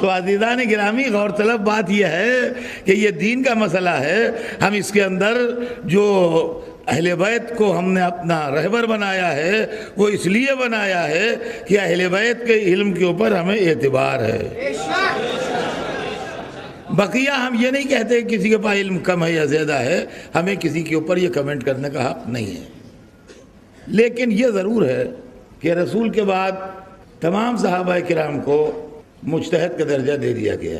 तो अज़ीज़ान गिरामी, गौरतलब बात यह है कि ये दीन का मसला है। हम इसके अंदर जो अहले बैत को हमने अपना रहबर बनाया है, वो इसलिए बनाया है कि अहले बैत के इल्म के ऊपर हमें एतबार है। बकिया हम ये नहीं कहते किसी के पास इल्म कम है या ज़्यादा है, हमें किसी के ऊपर ये कमेंट करने का हक नहीं है। लेकिन ये ज़रूर है कि रसूल के बाद तमाम सहाबा किराम को मुज्तहिद का दर्जा दे दिया गया।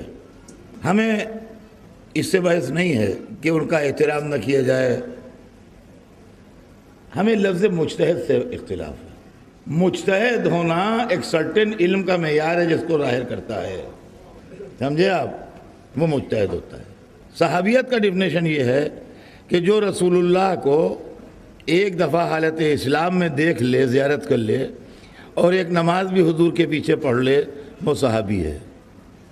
हमें इससे बहस नहीं है कि उनका एहतराम न किया जाए, हमें लफ्ज़ मुज्तहिद से इख्तिलाफ है। मुज्तहिद होना एक सर्टेन इल्म का मेयार है जिसको ज़ाहिर करता है, समझे आप, वो मुज्तहिद होता है। सहाबियत का डिफिनेशन ये है कि जो रसूलुल्लाह को एक दफ़ा हालत इस्लाम में देख ले, ज़ियारत कर ले और एक नमाज भी हुजूर के पीछे पढ़ ले, वो सहाबी है।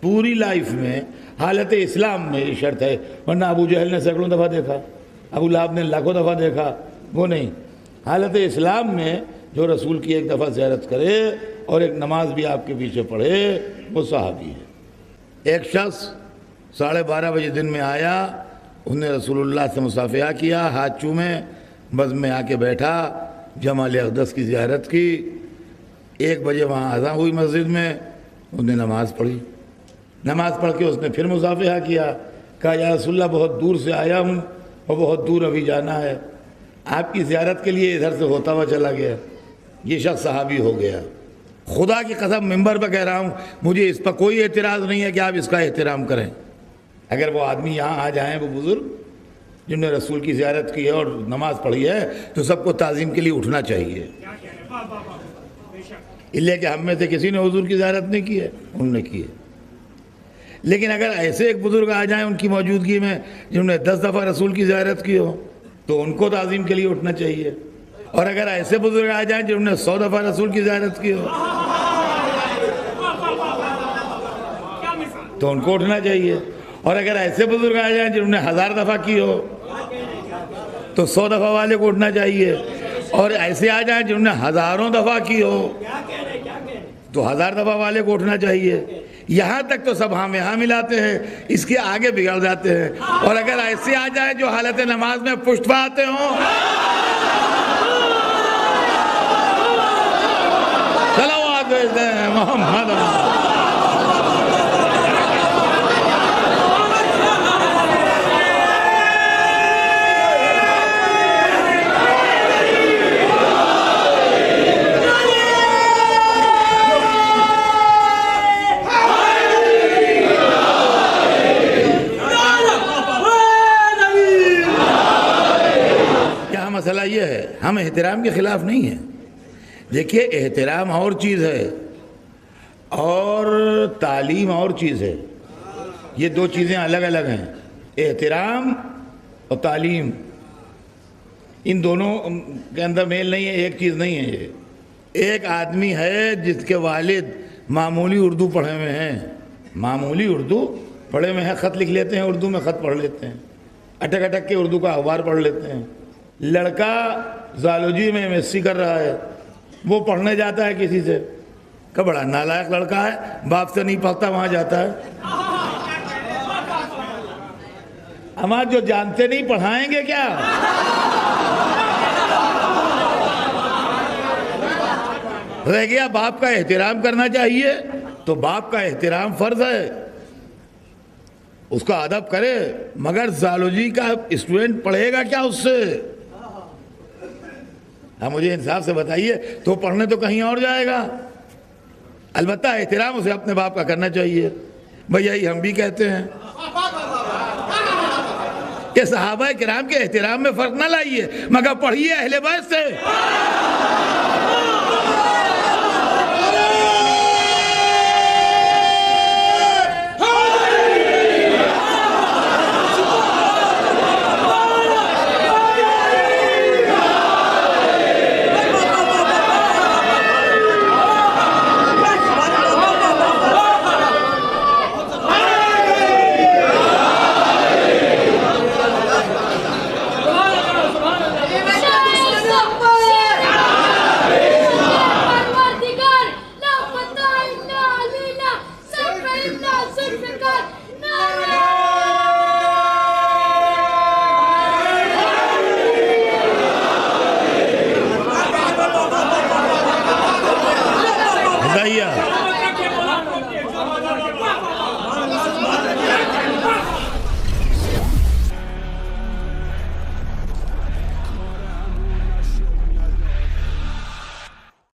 पूरी लाइफ में हालत इस्लाम में ये शर्त है, वरना अबू जहल ने सैकड़ों दफ़ा देखा, अबू लाहब ने लाखों दफ़ा देखा, वो नहीं। हालत इस्लाम में जो रसूल की एक दफ़ा ज़ियारत करे और एक नमाज भी आपके पीछे पढ़े, वो सहाबी है। एक शख्स 12:30 बजे दिन में आया, उसने रसूलुल्लाह से मुसाफिया किया, हाथ चूमे, बज़ में आके बैठा, जमाल अक़दस की ज़ियारत की। 1 बजे वहाँ अज़ान हुई मस्जिद में, उसने नमाज़ पढ़ी। नमाज़ पढ़ के उसने फिर मुसाफिया किया, कहा या रसूलल्लाह बहुत दूर से आया हूँ और बहुत दूर अभी जाना है, आपकी ज़ियारत के लिए इधर से होता हुआ चला गया। ये शख्स सहाबी हो गया। खुदा की कसम मिंबर पर कह रहा हूँ, मुझे इस पर कोई एतराज़ नहीं है कि आप इसका एहतराम करें। अगर वो आदमी यहाँ आ जाएँ, वो बुज़ुर्ग जिन्होंने रसूल की ज़ियारत की है और नमाज़ पढ़ी है, तो सबको ताज़ीम के लिए उठना चाहिए। इसलिए कि हम में से किसी ने हुजूर की ज़ियारत नहीं की है, उन्होंने की है। लेकिन अगर ऐसे एक बुज़ुर्ग आ जाएँ उनकी मौजूदगी में जिन्होंने 10 दफ़ा रसूल की ज़ियारत की हो, तो उनको ताज़ीम के लिए उठना चाहिए। और अगर ऐसे बुज़ुर्ग आ जाएँ जिन्होंने 100 दफ़ा रसूल की ज़ियारत की हो, तो उनको उठना चाहिए। और अगर ऐसे बुज़ुर्ग आ जाएँ जिन्होंने 1000 दफ़ा की हो, तो 100 दफ़ा वाले को उठना चाहिए। और ऐसे आ जाएँ जिन्होंने हज़ारों दफ़ा की हो, तो 1000 दफ़ा वाले को उठना चाहिए। यहाँ तक तो सब हम यहाँ मिलाते हैं, इसके आगे बिगड़ जाते हैं। और अगर ऐसे आ जाए जो हालत नमाज में पुष्ट आते हों, सलावत भेज दें मोहम्मद। मसला ये है, हम एहतराम के ख़िलाफ़ नहीं हैं। देखिए, एहतराम और चीज़ है और तालीम और चीज़ है। ये दो चीज़ें अलग अलग हैं। एहतराम और तालीम, इन दोनों के अंदर मेल नहीं है, एक चीज़ नहीं है ये। एक आदमी है जिसके वालिद मामूली उर्दू पढ़े हुए हैं, मामूली उर्दू पढ़े हुए हैं, ख़त लिख लेते हैं, उर्दू में ख़त पढ़ लेते हैं, अटक अटक के उर्दू का अखबार पढ़ लेते हैं। लड़का ज़ूलॉजी में MSc कर रहा है, वो पढ़ने जाता है किसी से, का बड़ा नालायक लड़का है, बाप से नहीं पढ़ता, वहाँ जाता है। हमारे जो जानते नहीं पढ़ाएंगे क्या? रह गया बाप का एहतराम करना चाहिए, तो बाप का एहतराम फ़र्ज़ है, उसका अदब करे। मगर ज़ूलॉजी का स्टूडेंट पढ़ेगा क्या उससे? हाँ, मुझे इंसाफ से बताइए, तो पढ़ने तो कहीं और जाएगा। अलबत्ता एहतराम उसे अपने बाप का करना चाहिए। भैया यही हम भी कहते हैं कि सहाबा किराम के एहतराम में फ़र्क ना लाइए, मगर पढ़िए अहले बैत से। बताइए आप।